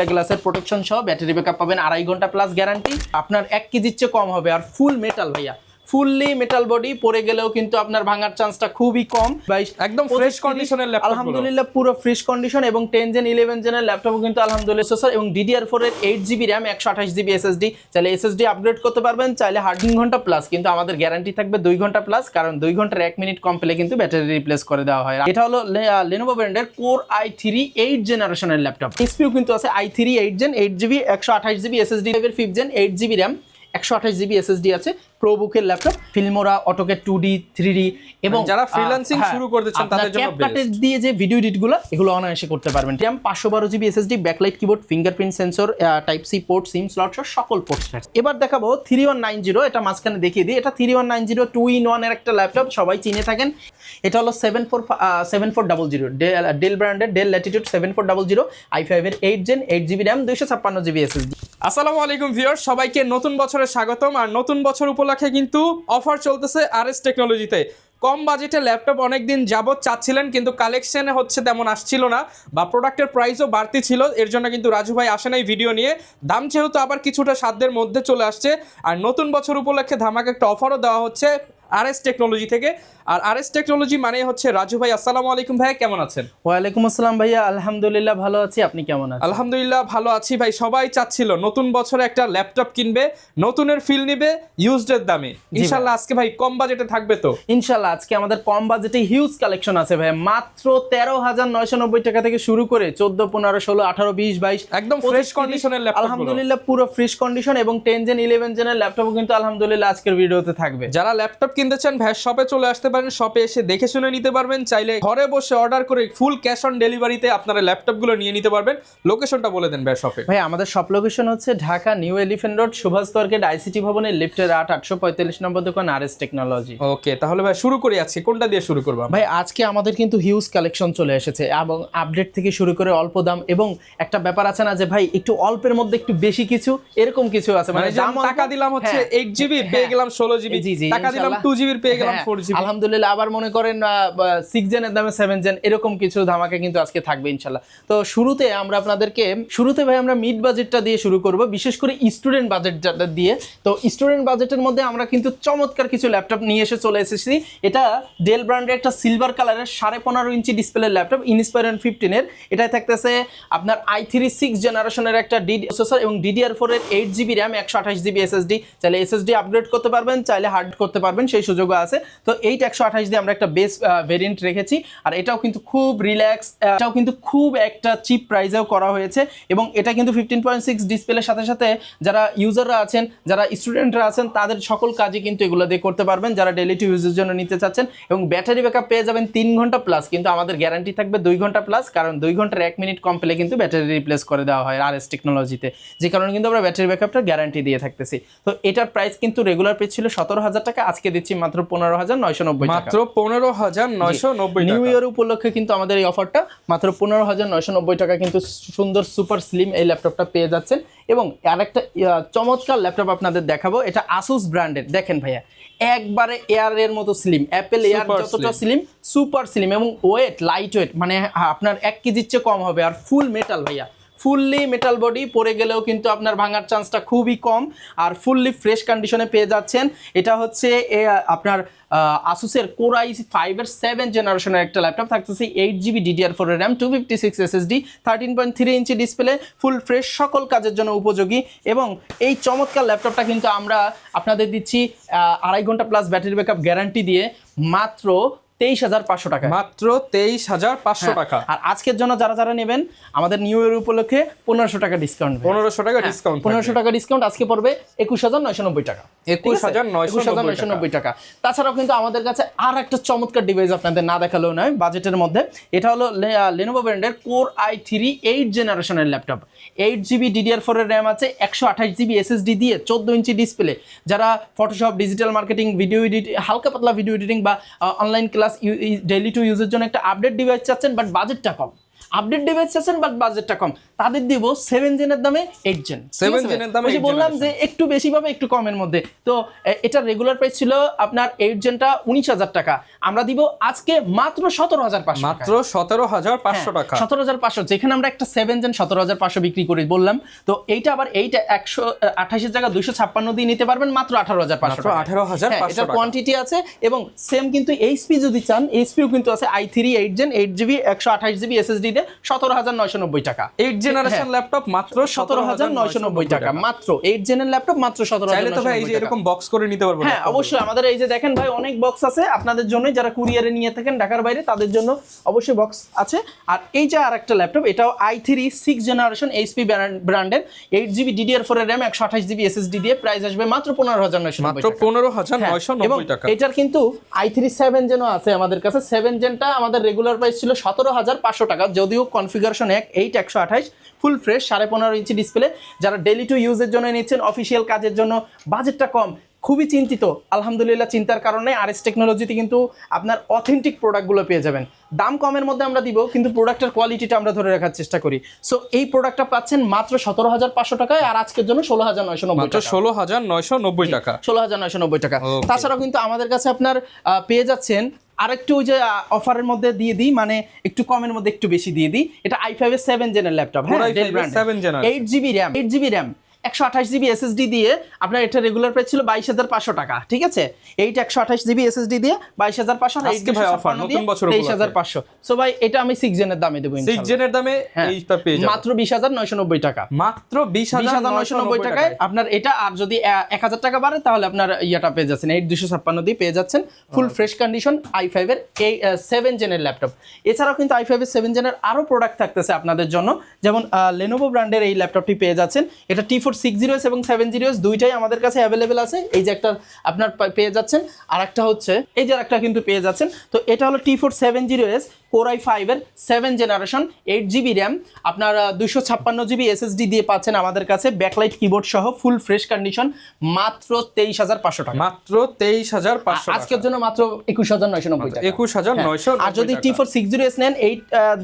গ্লাসের প্রোটেকশন সহ battery backup পাবেন 2.5 ঘন্টা প্লাস গ্যারান্টি। আপনার 1 কেজির চেয়ে কম হবে আর ফুল মেটাল ভাইয়া, ফুললি মেটাল বডি, পড়ে গেলেও কিন্তু আপনার ভাঙার চান্সটা খুবই কম। একদম ফ্রেশ কন্ডিশনের ল্যাপটপ, আলহামদুলিল্লাহ পুরো ফ্রেশ কন্ডিশন এবং 10 জেন 11 জেনের ল্যাপটপও কিন্তু আলহামদুলিল্লাহ প্রসেসর এবং DDR4 এর 8GB RAM 128GB SSD। চাইলে SSD আপগ্রেড করতে পারবেন, চাইলে 3 ঘন্টা প্লাস, কিন্তু আমাদের গ্যারান্টি থাকবে 2 ঘন্টা প্লাস, কারণ 2 ঘন্টার 1 মিনিট কম পেলে কিন্তু ব্যাটারি রিপ্লেস করে দেওয়া হয়। এটা হলো Lenovo ব্র্যান্ডের Core i3 8 জেনারেশনের ল্যাপটপ। XPও কিন্তু আছে i3 8 gen 8GB 128GB SSD এর 5th gen 8GB RAM 128GB SSD আছে। প্রোবুকের laptop, Filmora, AutoCAD 2D 3D এবং যারা ফ্রিল্যান্সিং শুরু করতে চান তাদের জন্য ক্যাপকাট দিয়ে যে ভিডিও এডিটগুলো এগুলো অনায়াসে করতে পারবেন। RAM 512GB SSD, backlight keyboard, fingerprint sensor, type C port, SIM slot সহ সকল পোর্ট। এবার দেখাবো 3190, এটা মাঝখানে দেখিয়ে দিই। এটা 3190 2-in-1 এর একটা ল্যাপটপ, সবাই চিনে থাকেন। এটা হলো 7400 ডেল ব্র্যান্ডের, ডেল ল্যাটিটিউড 7400 i5 এর 8 gen 8GB RAM 256GB SSD। আসসালামু আলাইকুম ভিউয়ার্স, সবাইকে নতুন বছরে স্বাগতম। আর নতুন বছর উপলক্ষে কিন্তু অফার চলতেছে RS টেকনোলজিতে। কম বাজেটে ল্যাপটপ অনেকদিন যাবত চাচ্ছিলেন, কিন্তু কালেকশনে হচ্ছে তেমন আসছিল না বা প্রোডাক্টের প্রাইসও বাড়তি ছিল। এর জন্য কিন্তু রাজু ভাই আসে নাই ভিডিও নিয়ে। দাম যেহেতু আবার কিছুটা সাধ্যের মধ্যে চলে আসছে, আর নতুন বছর উপলক্ষে ধামাকা একটা অফারও দেওয়া হচ্ছে RS টেকনোলজি থেকে। আর RS টেকনোলজি মানে হচ্ছে রাজু ভাই। আসসালামু আলাইকুম ভাই, কেমন আছেন? ওয়ালাইকুম আসসালাম ভাইয়া, আলহামদুলিল্লাহ ভালো আছি, আপনি কেমন আছেন? আলহামদুলিল্লাহ ভালো আছি ভাই। সবাই চাচ্ছিল নতুন বছরে একটা ল্যাপটপ কিনবে, নতুনের ফিল নিবে ইউজডের দামে। ইনশাআল্লাহ আজকে ভাই কম বাজেটে থাকবে তো? ইনশাআল্লাহ আজকে আমাদের কম বাজেটে হিউজ কালেকশন আছে ভাই। মাত্র 13,990 টাকা থেকে শুরু করে 14, 15, 16, 18, 20, 22 একদম ফ্রেশ কন্ডিশনের ল্যাপটপ, আলহামদুলিল্লাহ পুরো ফ্রেশ কন্ডিশন এবং 10 জেন 11 জেনের ল্যাপটপও কিন্তু আলহামদুলিল্লাহ আজকের ভিডিওতে থাকবে। যারা ল্যাপটপ কিনতে চান ভাই শপে চলে আসতে পারেন, শপে এসে দেখে শুনে নিতে পারবেন। চাইলে ঘরে বসে অর্ডার করে ফুল ক্যাশ অন ডেলিভারিতে আপনারা ল্যাপটপগুলো নিয়ে নিতে পারবেন। লোকেশনটা বলে দেন ভাই শপে। ভাই আমাদের শপ লোকেশন হচ্ছে Dhaka new Elephant Road, Subhash market, ICT ভবনের লিফটের 845 নম্বর দোকান RS টেকনোলজি। ওকে, তাহলে ভাই শুরু করি। আজকে কোনটা দিয়ে শুরু করব ভাই? আজকে আমাদের কিন্তু হিউজ কালেকশন চলে এসেছে এবং আপডেট থেকে শুরু করে অল্প দাম, এবং একটা ব্যাপার আছে না যে ভাই একটু অল্পের মধ্যে একটু বেশি কিছু, এরকম কিছু আছে। মানে দাম টাকা দিলাম হচ্ছে 8GB পেয়ে গেলাম 16GB, টাকা দিলাম 2GB পেয়ে গেলাম 4GB। আলহামদুলিল্লাহ। আবার মনে করেন 6 জেনের দামে 7 জেন, এরকম কিছু ধামাকা কিন্তু আজকে থাকবে ইনশাআল্লাহ। তো শুরুতে ভাই আমরা মিড বাজেটটা দিয়ে শুরু করব, বিশেষ করে স্টুডেন্ট বাজেটটা দিয়ে। তো স্টুডেন্ট বাজেটের মধ্যে আমরা কিন্তু চমৎকার কিছু ল্যাপটপ নিয়ে চলে এসেছি। এটা ডেল ব্র্যান্ডের একটা সিলভার কালারের 15.5 ইঞ্চি ডিসপ্লে ল্যাপটপ, ইনস্পায়রন 15 এর। এটাই থাকতেছে আপনার i3 6 জেনারেশনের একটা প্রসেসর এবং DDR4 এর 8GB RAM 128GB SSD। চাইলে SSD আপগ্রেড করতে পারবেন, চাইলে হার্ড করতে পারবেন, সেই সুযোগও আছে। তো 128 দিয়ে আমরা একটা বেস ভেরিয়েন্ট রেখেছি। আর এটাও কিন্তু খুব রিল্যাক্স, এটাও কিন্তু খুব একটা চিপ প্রাইসেও করা হয়েছে। এবং এটা কিন্তু 15.6 ডিসপ্লের সাথে সাথে যারা ইউজাররা আছেন, যারা স্টুডেন্টরা আছেন, তাদের সকল কাজই কিন্তু এগুলো দিয়ে করতে পারবেন, যারা ডেইলি টু ইউজের জন্য নিতে চাচ্ছেন। এবং ব্যাটারি ব্যাকআপ পেয়ে যাবেন 3 ঘন্টা প্লাস, কিন্তু আমাদের গ্যারান্টি থাকবে 2 ঘন্টা প্লাস, কারণ 2 ঘন্টার 1 মিনিট কম পেলে কিন্তু ব্যাটারি রিপ্লেস করে দেওয়া হয় RS টেকনোলজিতে, যে কারণে কিন্তু আমরা ব্যাটারি ব্যাকআপটা গ্যারান্টি দিয়ে থাকতেছি। তো এটার প্রাইস কিন্তু রেগুলার প্রাইস ছিল 17,000 টাকা, আজকে দিচ্ছি মাত্র 15,990 টাকা। মাত্র 15,990 নিউ ইয়ার উপলক্ষে কিন্তু আমাদের এই অফারটা মাত্র 15,990 টাকা কিন্তু সুন্দর সুপার স্লিম এই ল্যাপটপটা পেয়ে যাচ্ছেন। এবং আরেকটা চমৎকার ল্যাপটপ আপনাদের দেখাবো, এটা আসুস ব্র্যান্ডের। দেখেন ভাইয়া, একবারে এয়ারের মতো স্লিম, অ্যাপেল এয়ার যতটা স্লিম, সুপার স্লিম এবং ওয়েট লাইট ওয়েট, মানে আপনার 1 কেজির চেয়ে কম হবে আর ফুল মেটাল ভাইয়া, ফুললি মেটাল বডি, পড়ে গেলেও কিন্তু আপনার ভাঙার চান্সটা খুবই কম আর ফুললি ফ্রেশ কন্ডিশনে পেয়ে যাচ্ছেন। এটা হচ্ছে আপনার আসুসের Core i5 এর 7 জেনারেশনের একটা ল্যাপটপ, থাকতেছে 8GB DDR4 RAM 256 SSD, 13.3 inch display, full fresh, সকল কাজের জন্য উপযোগী। এবং এই চমৎকার ল্যাপটপটা কিন্তু আমরা আপনাদের দিচ্ছি 2.5 ঘন্টা প্লাস ব্যাটারি ব্যাকআপ গ্যারান্টি দিয়ে মাত্র 23,500 টাকা। মাত্র 23,500 টাকা। আর আজকের জন্য যারা নেবেন আমাদের নিউ ইয়ার উপলক্ষে 1500 টাকা ডিসকাউন্ট, 1500 টাকা ডিসকাউন্ট, 1500 টাকা ডিসকাউন্ট আজকে পড়বে 21,990 টাকা। 21,990 টাকা। তাছাড়াও কিন্তু আমাদের কাছে আর একটা চমৎকার ডিভাইস আপনাদের না দেখালেও নয় বাজেটের মধ্যে। এটা হলো Lenovo ব্র্যান্ডের Core i3 8 জেনারেশনের ল্যাপটপ, 8GB DDR4 এর RAM আছে, 128GB SSD দিয়ে 14 ইঞ্চি ডিসপ্লে। যারা Photoshop, digital marketing, video editing, হালকা পাতলা ভিডিও এডিটিং বা অনলাইন ক্লাস, ডেইলি টু ইউজের জন্য একটা আপডেট ডিভাইস চাচ্ছেন বাট বাজেটটা কম, আপডেট ডিভাইস চাচ্ছেন বাট বাজেটটা কম, তাদের দিব 7 জেনের দামে 8 জেন। 7 জেনের দামে বললাম যে একটু বেশি পাবে একটু কমের মধ্যে। তো এটা রেগুলার প্রাইস ছিল আপনার 8 জেনটা 19,000 টাকা, আমরা দিব আজকে মাত্র 17,500 টাকা। মাত্র 17,500 টাকা। 17,500, যেখানে আমরা একটা 7 জেন 17,500 বিক্রি করে বললাম, তো এইটা আবার এইটা 128 এর জায়গা 256 দিয়ে নিতে পারবেন মাত্র 18,500 টাকা। 18,500 এটার কোয়ান্টিটি আছে এবং সেম কিন্তু এইচপি যদি চান, এইচপিও কিন্তু আছে i3 8 gen 8GB 128GB SSD দিয়ে 17,990 টাকা। 8 জেনারেশন ল্যাপটপ মাত্র 17,990 টাকা মাত্র। 8 জেনের ল্যাপটপ মাত্র 17,990 চাইলে তো ভাই এই যে এরকম বক্স করে নিতে পারবেন। হ্যাঁ অবশ্যই, আমাদের এই যে দেখেন ভাই অনেক বক্স আছে আপনাদের জন্য, যারা কুরিয়ারে নিয়ে থাকেন ঢাকার বাইরে তাদের জন্য অবশ্যই বক্স আছে। আর এই যে আরেকটা ল্যাপটপ, এটাও i3 6 জেনারেশন এইচপি ব্র্যান্ডের 8GB DDR4 এর RAM 128GB SSD দিয়ে, প্রাইস আসবে মাত্র 15,990 মাত্র 15,990 টাকা। এটার কিন্তু i3 7 জেনও আছে আমাদের কাছে। 7 জেনটা আমাদের রেগুলার প্রাইস ছিল 17,500 টাকা, যদিও configuration 128 full fresh 15.5 inch display. যারা ডেইলি টু ইউজের জন্য নিচ্ছেন, অফিসিয়াল কাজের জন্য, বাজেটটা কম, খুবই চিন্তিত, আলহামদুলিল্লাহ চিন্তার কারণে আরএস টেকনোলজিতে কিন্তু আপনার অথেন্টিক প্রোডাক্টগুলো পেয়ে যাবেন। দাম কমের মধ্যে আমরা দিব, কিন্তু প্রোডাক্টের কোয়ালিটিটা আমরা ধরে রাখার চেষ্টা করি। সো এই প্রোডাক্টটা পাচ্ছেন মাত্র 17,500 টাকায়, আর আজকের জন্য 16,990 টাকা। 16,990 টাকা। 16,990 টাকা। তাছাড়াও কিন্তু আমাদের কাছে আপনার পেয়ে যাচ্ছেন আরেকটু ওই যে অফারের মধ্যে দিয়ে দিই, মানে একটু কমের মধ্যে একটু বেশি দিয়ে দিই। এটা i5 এর 7 জেনের ল্যাপটপ, হ্যাঁ, ডেল ব্র্যান্ডের 8GB RAM 128GB SSD দিয়ে আপনার এটা রেগুলার প্রাইস ছিল 22,500 টাকা, ঠিক আছে। এইটা 128GB SSD দিয়ে 22,500, আর আজকে ভাই অফার নতুন বছর 23,500। সো ভাই এটা আমি 6 জেনের দামে দেব ইনশাআল্লাহ। 6 জেনের দামে এইটা পেয়ে যাবেন মাত্র 20,990 টাকা। মাত্র 20,990 টাকায় আপনার এটা। আর যদি 1,000 টাকা বাড়ে তাহলে আপনার ইয়াটা পেয়ে যাচ্ছেন 256 দিয়ে পেয়ে যাচ্ছেন ফুল ফ্রেশ কন্ডিশন i5 এর এই 7 জেনের ল্যাপটপ। এছাড়াও কিন্তু i5 এর 7 জেনের আরো প্রোডাক্ট থাকতেছে আপনাদের জন্য, যেমন Lenovo ব্র্যান্ডের এই ল্যাপটপটি পেয়ে যাচ্ছেন। এটা T4 60S এবং 70S দুইটাই আমাদের কাছে অ্যাভেলেবেল আছে। এই যে একটা আপনার পেয়ে যাচ্ছেন, আর একটা হচ্ছে এই যে একটা কিন্তু পেয়ে যাচ্ছেন। তো এটা হলো T4 70S Core i5 এর 7 জেনারেশন 8GB RAM, আপনার 256GB SSD দিয়ে পাচ্ছেন আমাদের কাছে, ব্যাকলাইট কিবোর্ড সহ ফুল ফ্রেশ কন্ডিশন, মাত্র 23,500 টাকা। মাত্র 23,500 আজকের জন্য মাত্র 21,990 টাকা। 21,990। আর যদি T4 60S নেন,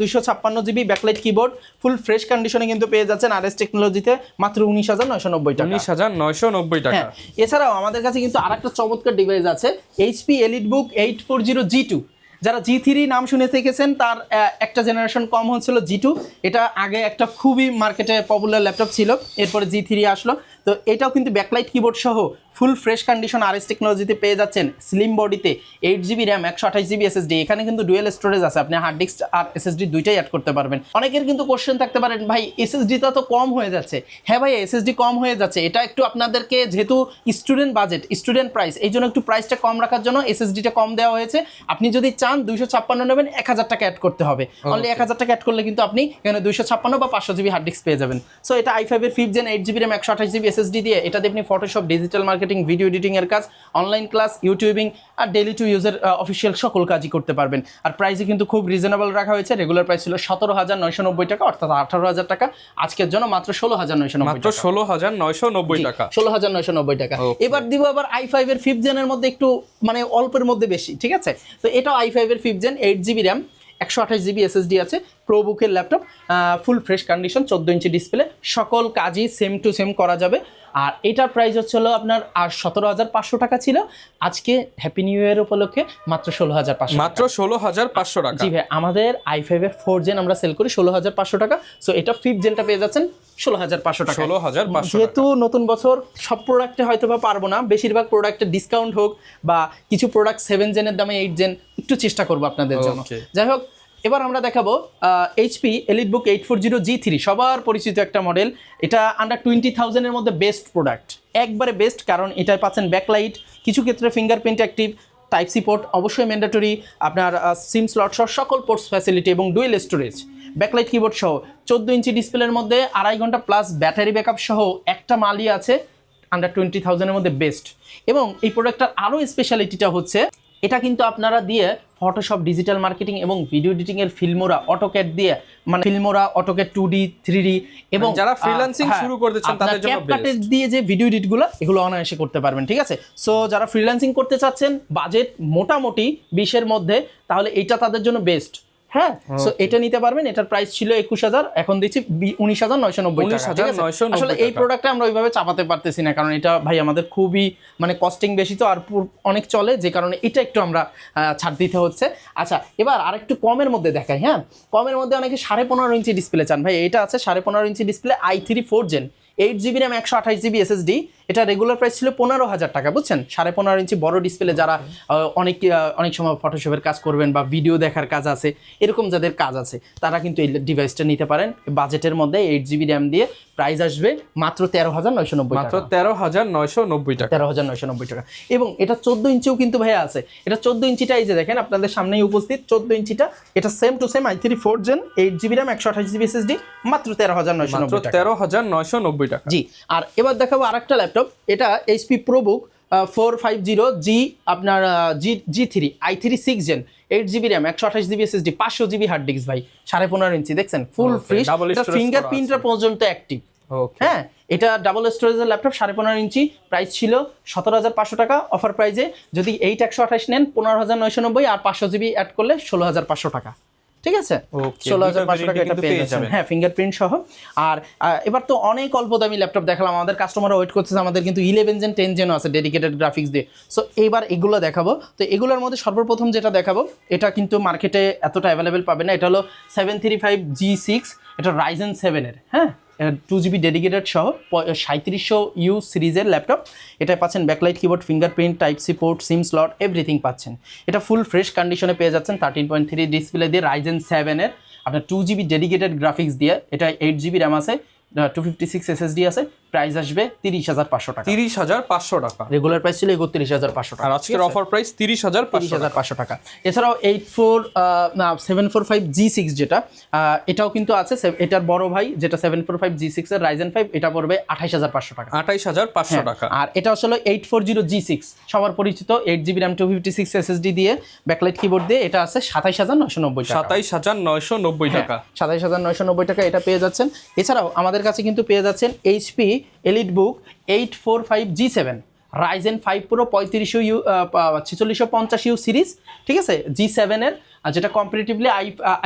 256GB backlight keyboard full fresh কন্ডিশনে কিন্তু পেয়ে যাচ্ছেন আরএস টেকনোলজিতে মাত্র 19,990 টাকা। 19,990 টাকা। এছাড়াও আমাদের কাছে কিন্তু আরেকটা চমৎকার ডিভাইস আছে, HP EliteBook 840 G2। যারা G3 নাম শুনে থেকেছেন, তার একটা জেনারেশন কম হচ্ছিল G2। এটা আগে একটা খুবই মার্কেটে পপুলার ল্যাপটপ ছিল, এরপরে G3 আসলো। তো এটাও কিন্তু ব্যাকলাইট কিবোর্ড সহ ফুল ফ্রেশ কন্ডিশন আরএস টেকনোলজিতে পেয়ে যাচ্ছেন, স্লিম বডিতে 8GB RAM 128GB SSD। এখানে কিন্তু ডুয়েল স্টোরেজ আছে, আপনি হার্ড ডিস্ক আর SSD দুইটাই অ্যাড করতে পারবেন। অনেকের কিন্তু কোশ্চেন থাকতে পারেন, ভাই SSDটা তো কম হয়ে যাচ্ছে। হ্যাঁ ভাই, SSD কম হয়ে যাচ্ছে, এটা একটু আপনাদেরকে যেহেতু স্টুডেন্ট বাজেট, স্টুডেন্ট প্রাইস, এই জন্য একটু প্রাইসটা কম রাখার জন্য SSDটা কম দেওয়া হয়েছে। আপনি যদি চান 256 নেবেন, 1,000 টাকা অ্যাড করতে হবে। অনলি 1,000 টাকা অ্যাড করলে কিন্তু আপনি এখানে 256 বা 500GB হার্ড ডিস্ক পেয়ে যাবেন। সো এটা i5 এর 5th gen 8GB RAM 128GB SSD দিয়ে, এটাতে আপনি Photoshop, digital marketing, video editing এর কাজ, অনলাইন ক্লাস, ইউটিউবিং আর ডেইলি টু ইউজের অফিসিয়াল সকল কাজই করতে পারবেন। আর প্রাইসে কিন্তু খুব রিজনেবল রাখা হয়েছে। রেগুলার প্রাইস ছিল 17,990 টাকা, অর্থাৎ 18,000 টাকা। আজকের জন্য মাত্র 16,990 মাত্র 16,990 টাকা। 16,990 টাকা। এবার দিব আবার i5 এর 5th জেনের মধ্যে একটু মানে অল্পের মধ্যে বেশি, ঠিক আছে। তো এটাও i5 এর 5th gen 8GB RAM 128GB SSD আছে, প্রোবুকের laptop, full fresh condition, 14 inch display, সকল কাজই সেম টু সেম করা যাবে। আর এটার প্রাইস হচ্ছিল আপনার আর 17,500 টাকা ছিল, আজকে হ্যাপি নিউ ইয়ার উপলক্ষে মাত্র 16,500। মাত্র 16,500 টাকা। জি ভাই, আমাদের i5 এর 4 জেন আমরা সেল করি 16,500 টাকা। সো এটা 5th জেনটা পেয়ে যাচ্ছেন 16,500 টাকা। 16,500। যেহেতু নতুন বছর, সব প্রোডাক্টে হয়তো বা পারবো না, বেশিরভাগ প্রোডাক্টে ডিসকাউন্ট হোক বা কিছু প্রোডাক্ট 7 জেনের দামে 8 জেন একটু চেষ্টা করবো আপনাদের জন্য। যাই হোক, এবার আমরা দেখাবো HP EliteBook 840 G3, সবার পরিচিত একটা মডেল। এটা আন্ডার 20,000 এর মধ্যে বেস্ট প্রোডাক্ট, একবারে বেস্ট, কারণ এটায় পাচ্ছেন ব্যাকলাইট, কিছু ক্ষেত্রে fingerprint active, type C port অবশ্যই ম্যান্ডেটরি, আপনার সিম স্লট সহ সকল পোর্টস ফ্যাসিলিটি এবং ডুয়েল স্টোরেজ, ব্যাকলাইট কিবোর্ড সহ 14 ইঞ্চি ডিসপ্লের মধ্যে 2.5 ঘন্টা প্লাস ব্যাটারি ব্যাকআপ সহ একটা মালই আছে আন্ডার 20,000 এর মধ্যে বেস্ট। এবং এই প্রোডাক্টটার আরও স্পেশালিটিটা হচ্ছে, এটা কিন্তু আপনারা দিয়ে ফটোশপ, ডিজিটাল মার্কেটিং এবং ভিডিও এডিটিং এর ফিল্মোরা, অটোক্যাড দিয়ে, মানে ফিল্মোরা, অটোক্যাড 2D 3D এবং যারা ফ্রিল্যান্সিং শুরু করতে চান তাদের জন্য ক্যাপকাট দিয়ে যে ভিডিও এডিটগুলো, এগুলো অনায়াসে করতে পারবেন, ঠিক আছে। সো যারা ফ্রিল্যান্সিং করতে চাচ্ছেন, বাজেট মোটামুটি 20 এর মধ্যে, তাহলে এইটা তাদের জন্য বেস্ট। হ্যাঁ, সো এটা নিতে পারবেন। এটার প্রাইস ছিল 21,000, এখন দিচ্ছি 19,990 টাকা। ঠিক আছে? 19,990 আসলে এই প্রোডাক্টটা আমরা ওইভাবে চাপাতে পারতেছি না, কারণ এটা ভাই আমাদের খুবই মানে কস্টিং বেশি, তো আর অনেক চলে, যে কারণে এটা একটু আমরা ছাড় দিতে হচ্ছে। আচ্ছা, এবার আরেকটু কমের মধ্যে দেখাই। হ্যাঁ, কমের মধ্যে অনেকে 15.5 ইঞ্চি ডিসপ্লে চান। ভাই এটা আছে 15.5 inch display, i3 4th Gen, 8GB RAM, 128GB SSD। এটা রেগুলার প্রাইস ছিল 15,000 টাকা, বুঝছেন? 15.5 ইঞ্চি বড় ডিসপ্লে, যারা অনেক সময় ফটোশপের কাজ করবেন বা ভিডিও দেখার কাজ আছে, এরকম যাদের কাজ আছে, তারা কিন্তু এই ডিভাইসটা নিতে পারেন। বাজেটের মধ্যে 8GB RAM দিয়ে প্রাইস আসবে মাত্র 13,990 টাকা। মাত্র 13,990 টাকা। 13,990 টাকা। এবং এটা 14 ইঞ্চিও কিন্তু ভাইয়া আছে। এটা 14 ইঞ্চিটা এই যে দেখেন আপনাদের সামনেই উপস্থিত 14 ইঞ্চিটা। এটা same to same i3 4th Gen, 8GB RAM, 128GB SSD, মাত্র 13,990 টাকা। 13,990 টাকা। জি, আর এবার দেখাবো আরেকটা ল্যাপটপ। এটা HP ProBook 450G, আপনার G3, i3 6th Gen, 8GB RAM, 128GB SSD, 500GB hard disk. ভাই 15.5 ইঞ্চি, দেখছেন ফুল ফ্রেশ, এটা ফিঙ্গারপ্রিন্টটা পর্যন্ত অ্যাক্টিভ। হ্যাঁ, এটা ডাবল স্টোরেজের ল্যাপটপ, 15.5 ইঞ্চি, প্রাইস ছিল 17,500 টাকা। অফার প্রাইজে যদি 8 128 নেন 15,990, আর 500GB অ্যাড করলে 16,500 টাকা। ঠিক আছে, 16,500 টাকা এটা পেয়ে যাবেন। হ্যাঁ, ফিঙ্গারপ্রিন্ট সহ। আর এবার তো অনেক অল্প দামি ল্যাপটপ দেখালাম, আমাদের কাস্টমাররা ওয়েট করতেছে। আমাদের কিন্তু 11 Gen 10 Gen আছে ডেডিকেটেড গ্রাফিক্স দিয়ে। সো এইবার এগুলো দেখাবো। তো এগুলোর মধ্যে সর্বপ্রথম যেটা দেখাবো, এটা কিন্তু মার্কেটে এতটা অ্যাভেলেবেল পাবে না। এটা হলো 735G6, এটা Ryzen 7 এর, হ্যাঁ, 2GB ডেডিকেটেড সহ 3700U সিরিজের ল্যাপটপ। এটা পাচ্ছেন backlight keyboard, fingerprint, type C port, SIM slot, everything পাচ্ছেন। এটা ফুল ফ্রেশ কন্ডিশনে পেয়ে যাচ্ছেন 13.3 ডিসপ্লে দিয়ে, Ryzen 7 এর, আপনার 2GB ডেডিকেটেড গ্রাফিক্স দিয়ে। এটা 8GB RAM আছে, 256 SSD আছে। প্রাইস আসবে 30,500 টাকা। 30,500 টাকা। রেগুলার প্রাইস ছিল 31,500 টাকা, আর আজকের অফার প্রাইস 30,500 টাকা। এছাড়াও 745G6 যেটা, এটাও কিন্তু আছে। এটার বড় ভাই যেটা 745G6 এর Ryzen 5, এটা পড়বে 28,500 টাকা। 28,500 টাকা। আর এটা আসলে 840G6, সবার পরিচিত, 8GB RAM, 256 SSD দিয়ে, ব্যাকলাইট কিবোর্ড দিয়ে। এটা আছে 27,990 টাকা। 27,990 টাকা। 27,990 টাকা এটা পেয়ে যাচ্ছেন। এছাড়াও আমাদের কাছে কিন্তু পেয়ে যাচ্ছেন HP EliteBook 845G7, Ryzen 5 Pro 4650U series. ঠিক আছে, G7 এর, যেটা কম্পারেটিভলি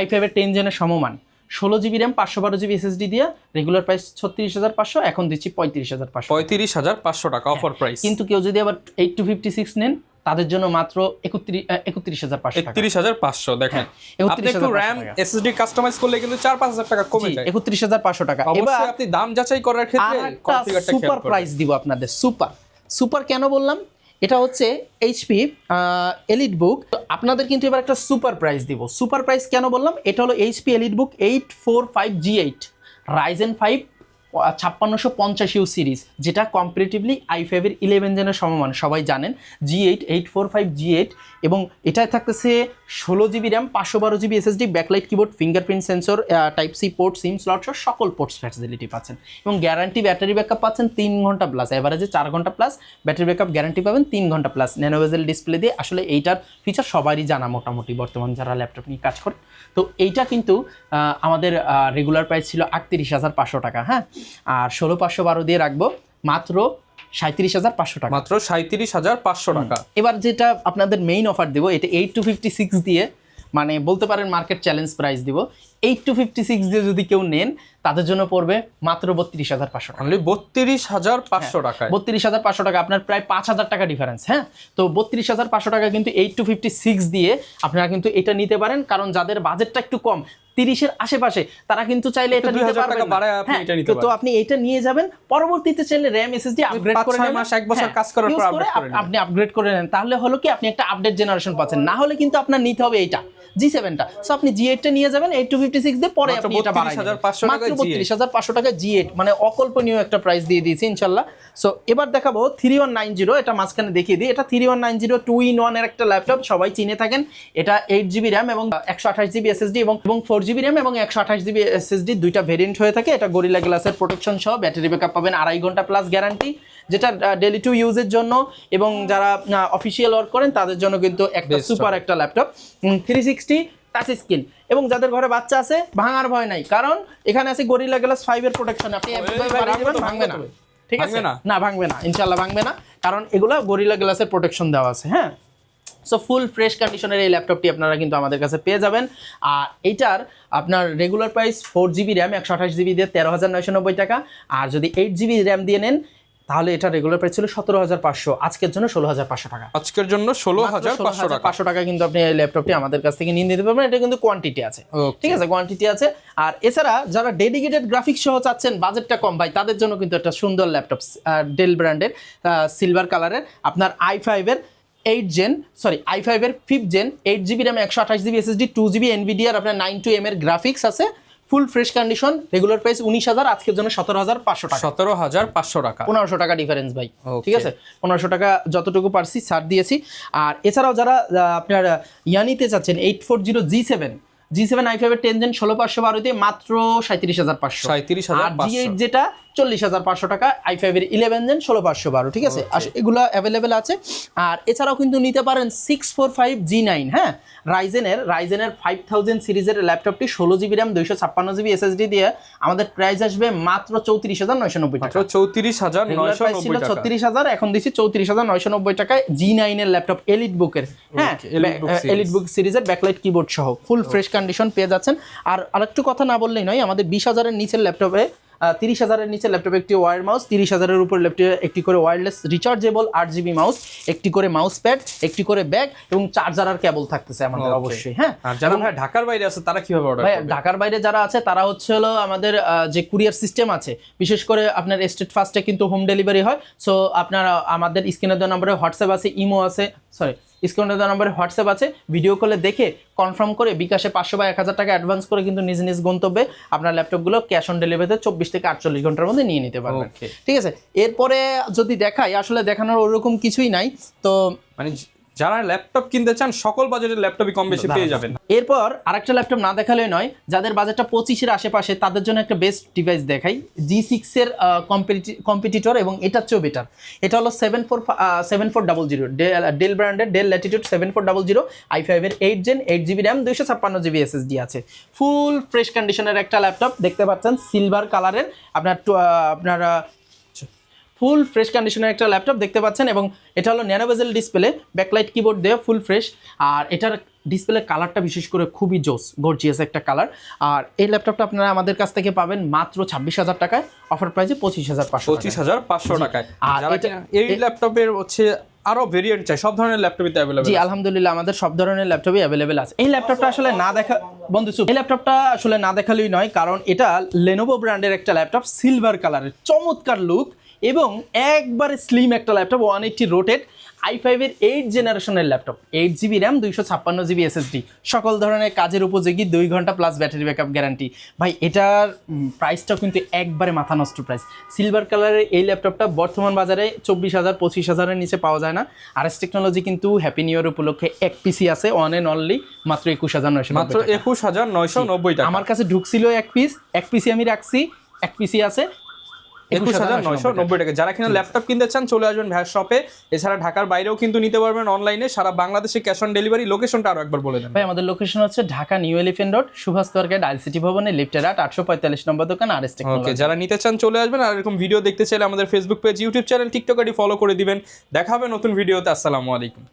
i5 এর 10 Gen এর সমমান, 16GB RAM, 512GB SSD দিয়ে। রেগুলার প্রাইস 36,500, এখন দিচ্ছি 35,500। 35,500 টাকা অফার প্রাইস। কিন্তু কেউ যদি আবার 8256 নেন, তাদের জন্য মাত্র 31,500 টাকা। 31,500 দেখেন। আপনি একটু RAM SSD কাস্টমাইজ করলে কিন্তু 4-5,000 টাকা কমে যায়। 31,500 টাকা। এবার আপনি দাম যাচাই করার ক্ষেত্রে কনফিগারটা সুপার প্রাইস দিব আপনাদের। সুপার কেন বললাম? এটা হচ্ছে HP EliteBook। আপনাদের কিন্তু এবার একটা সুপার প্রাইস দিব। সুপার প্রাইস কেন বললাম? এটা হলো HP EliteBook 845G8, Ryzen 5 5650U series, যেটা কম্পারেটিভলি i5 এর 11 Gen এর সমমান, সবাই জানেন। G8 845G8, এবং এটায় থাকতেছে 16GB RAM, 512GB SSD, backlight keyboard, fingerprint sensor, type C port, SIM slot সহ সকল পোর্টস ফ্যাসিলিটি পাচ্ছেন। এবং গ্যারান্টি ব্যাটারি ব্যাকআপ পাচ্ছেন 3 ঘন্টা প্লাস, এভারেজে 4 ঘন্টা প্লাস ব্যাটারি ব্যাকআপ গ্যারান্টি পাবেন, 3 ঘন্টা প্লাস। ন্যানোভেজেল ডিসপ্লে দিয়ে। আসলে এইটার ফিচার সবারই জানা মোটামুটি, বর্তমান যারা ল্যাপটপ নিয়ে কাজ করে। তো এইটা কিন্তু আমাদের রেগুলার প্রাইস ছিল 38,500 টাকা। হ্যাঁ, আর 16,512 দিয়ে রাখবো মাত্র 37,500 টাকা। মাত্র 37,500 টাকা। এবার যেটা আপনাদের মেইন অফার দিব, এটা 8256 দিয়ে, মানে বলতে পারেন মার্কেট চ্যালেঞ্জ প্রাইস দিব। 8256 দিয়ে যদি কেউ নেন, তাদের জন্য পড়বে মাত্র 32,500 টাকা। 32,500 টাকা। 32,500 টাকা, আপনার প্রায় 5,000 টাকা ডিফারেন্স। হ্যাঁ, তো 32,500 টাকা কিন্তু 8256 দিয়ে আপনারা কিন্তু এটা নিতে পারেন। কারণ যাদের বাজেটটা একটু কম, 30-এর আশেপাশে, তারা কিন্তু চাইলে এটা নিতে পারবেন। তো আপনি এটা নিয়ে যাবেন, পরবর্তীতে চাইলে RAM SSD আপগ্রেড করে নেন, 1 বছর কাজ করার পর আপনি আপগ্রেড করে নেন। তাহলে হলো কি, আপনি একটা আপডেট জেনারেশন পাচ্ছেন। না হলে কিন্তু আপনার নিতে হবে এইটা G7টা। সো আপনি G8 টা নিয়ে যাবেন 8256 দিয়ে, পরে আপনি এটা বাড়াই নেবেন। মাত্র 32,500 টাকা G8, মানে অকল্পনীয় একটা প্রাইস দিয়ে দিয়েছি ইনশাআল্লাহ। সো এবার দেখাবো 3190, এটা মাঝখানে দেখিয়ে দিই। এটা 3190 2-in-1 এর একটা ল্যাপটপ, সবাই চিনে থাকেন। এটা 8GB RAM এবং 128GB SSD এবং 4GB RAM এবং 128GB SSD দুইটা ভেরিয়েন্ট হয়ে থাকে। এটা গরিলা গ্লাসের প্রোটেকশন সহ, ব্যাটারি ব্যাকআপ পাবেন 2.5 ঘন্টা প্লাস গ্যারান্টি, যেটা ডেইলি টু ইউজের জন্য এবং যারা অফিসিয়াল ওয়ার্ক করেন তাদের জন্য কিন্তু একটা সুপার একটা ল্যাপটপ। 360 টাচ স্ক্রিন, এবং যাদের ঘরে বাচ্চা আছে, ভাঙার ভয় নাই, কারণ এখানে আছে গরিলা গ্লাস 5 এর প্রোটেকশন। আপনি ভাঙবে না, ঠিক আছে? না ভাঙবে না, ইনশাআল্লাহ ভাঙবে না, কারণ এগুলা গরিলা গ্লাসের প্রোটেকশন দেওয়া আছে। হ্যাঁ, সো ফুল ফ্রেশ কন্ডিশনের এই ল্যাপটপটি আপনারা কিন্তু আমাদের কাছে পেয়ে যাবেন। আর এইটার আপনার regular price 4GB RAM 128GB দিয়ে 13,990 টাকা, আর যদি 8GB র্যাম দিয়ে নেন তাহলে এটা রেগুলার প্রাইস ছিল 17,500, আজকের জন্য 16,500 টাকা। আজকের জন্য 16,500 টাকা। 500 টাকা কিন্তু আপনি এই ল্যাপটপটি আমাদের কাছ থেকে নিয়ে নিতে পারবেন। এটা কিন্তু কোয়ান্টিটি আছে, ঠিক আছে, কোয়ান্টিটি আছে। আর এছাড়া যারা ডেডিকেটেড গ্রাফিক্স সহ চাচ্ছেন, বাজেটটা কম ভাই, তাদের জন্য কিন্তু একটা সুন্দর ল্যাপটপ ডেল ব্র্যান্ডের সিলভার কালারের আপনার i5 এর 5th gen 8GB RAM 128GB SSD 2GB NVIDIA আপনার 920M এর গ্রাফিক্স আছে, full fresh condition, regular price 19,000, আজকের জন্য 17,500 টাকা। 17,500 টাকা, 1500 টাকা ডিফারেন্স ভাই, ঠিক আছে, 1500 টাকা যতটুকু পারছি ছাড় দিয়েছি। আর এছাড়াও যারা আপনার নিতে চাচ্ছেন 840G7 i5 এর 10 জেন 16512 দিয়ে মাত্র 37,500, আর G8 যেটা 40,500 টাকা, i5 এর 11 জেন 16512, ঠিক আছে, এগুলো অ্যাভেলেবেল আছে। আর এছাড়াও কিন্তু নিতে পারেন 645G9, হ্যাঁ, রাইজেনের 5000 সিরিজের ল্যাপটপটি 16GB র্যাম 256GB SSD দিয়ে আমাদের প্রাইস আসবে মাত্র 34,990 টাকা। 34,990 টাকা, 36,000, এখন দিচ্ছি 34,990 টাকায় G9 এর ল্যাপটপ এলিট বুকের, হ্যাঁ, এলিট বুক সিরিজের ব্যাকলাইট কিবোর্ড সহ ফুল ফ্রেশ কন্ডিশন পেয়ে যাচ্ছেন। আর আরেকটু কথা না বললেই নয়, আমাদের 20,000 এর নিচের ল্যাপটপে 30,000 এর নিচে ল্যাপটপে একটি ওয়্যার মাউস, 30,000 এর উপর ল্যাপটপে একটি করে ওয়্যারলেস রিচার্জেবল 8GB মাউস, একটি করে মাউস প্যাড, একটি করে ব্যাগ এবং চার্জার আর কেবল থাকতেছে আমাদের অবশ্যই, হ্যাঁ। আর যারা ভাই ঢাকার বাইরে আছে তারা কিভাবে অর্ডার করবে? ঢাকার বাইরে যারা আছে তারা হলো আমাদের যে কুরিয়ার সিস্টেম আছে, বিশেষ করে আপনার স্টেট ফার্স্টে কিন্তু হোম ডেলিভারি হয়। সো আপনারা আমাদের স্ক্রিনে দেওয়া নম্বরে হোয়াটসঅ্যাপ আছে, ইমো আছে, স্ক্রিনে দেওয়া নম্বরে হোয়াটসঅ্যাপ আছে, ভিডিও কলে দেখে কনফার্ম করে বিকাশে 500 বা 1,000 টাকা অ্যাডভান্স করে কিন্তু নিজ নিজ গন্তব্যে আপনার ল্যাপটপগুলো ক্যাশ অন ডেলিভারিতে 24 থেকে 48 ঘন্টার মধ্যে নিয়ে নিতে পারবেন, ঠিক আছে। এরপরে যদি দেখাই, আসলে দেখানোর ওরকম কিছুই নাই, তো মানে যারা ল্যাপটপ কিনতে চান সকল বাজেটের ল্যাপটপই কম বেশি পেয়ে যাবেন। এরপর আরেকটা ল্যাপটপ না দেখালেই নয়, যাদের বাজেটটা 25-এর আশেপাশে তাদের জন্য একটা বেস্ট ডিভাইস দেখাই, G6 এর কম্পিটিটর এবং এটার চেয়েও বেটার। এটা হলো 7400 ডেল ব্র্যান্ডের ডেল ল্যাটিটিউড 7400 i5 এর 8 gen 8GB RAM 256GB SSD আছে, ফুল ফ্রেশ কন্ডিশনের একটা ল্যাপটপ দেখতে পাচ্ছেন, সিলভার কালারের আপনার ফুল ফ্রেশ কন্ডিশনের একটা ল্যাপটপ দেখতে পাচ্ছেন। এবং এটা হলো ন্যানো বেজেল ডিসপ্লে, ব্যাকলাইট কিবোর্ড দিয়ে ফুল ফ্রেশ। আর এটার ডিসপ্লের কালারটা বিশেষ করে খুবই গর্জিয়াস একটা কালার। আর এই ল্যাপটপটা আপনারা আমাদের কাছ থেকে পাবেন মাত্র 26,000 টাকায়, অফার প্রাইসে 25,500 টাকায়। আর এই ল্যাপটপের হচ্ছে আরো ভেরিয়েন্ট চাই, সব ধরনের ল্যাপটপই অ্যাভেলেবল। জি আলহামদুলিল্লাহ, আমাদের সব ধরনের ল্যাপটপই অ্যাভেলেবেল আছে। এই ল্যাপটপটা আসলে না দেখা এই ল্যাপটপটা আসলে না দেখালেই নয়, কারণ এটা লেনোভো ব্র্যান্ডের একটা ল্যাপটপ, সিলভার কালারের চমৎকার লুক এবং একবারে স্লিম একটা ল্যাপটপ, 180 রোটেট i5 এর 8 জেনারেশনের laptop, 8GB RAM 256GB SSD, সকল ধরনের কাজের উপযোগী, 2 ঘন্টা প্লাস ব্যাটারি ব্যাকআপ গ্যারান্টি। ভাই এটার প্রাইসটাও কিন্তু একবারে মাথা নষ্ট প্রাইস। সিলভার কালারের এই ল্যাপটপটা বর্তমান বাজারে 24,000 25,000-এর নিচে পাওয়া যায় না। RS টেকনোলজি কিন্তু হ্যাপি নিউ ইয়ার উপলক্ষে এক পিসি আছে, ওয়ান এন্ড অনলি, মাত্র 21,990 টাকা। আমার কাছে ঢুকছিল এক পিসি আমি রাখছি, এক পিসি আছে 21,990 টাকা। যারা কিনা ল্যাপটপ কিনতে চান চলে আসবেন ভাইয়ের শপে। এছাড়া ঢাকার বাইরেও কিন্তু নিতে পারবেন অনলাইনে, সারা বাংলাদেশে ক্যাশ অন ডেলিভারি। লোকেশনটা আরো একবার বলে দেন ভাই। আমাদের লোকেশন হচ্ছে Dhaka new Elephant Road, Subhash তরকারি আইসিটি ভবনে, লিফটের 845 নম্বর দোকান, RS টেকনোলজি। যারা নিতে চান চলে আসবেন। আর এরকম ভিডিও দেখতে চাইলে আমাদের Facebook page, YouTube channel, TikTok ID follow করে দিবেন। দেখা হবে নতুন ভিডিওতে। আসসালামু আলাইকুম।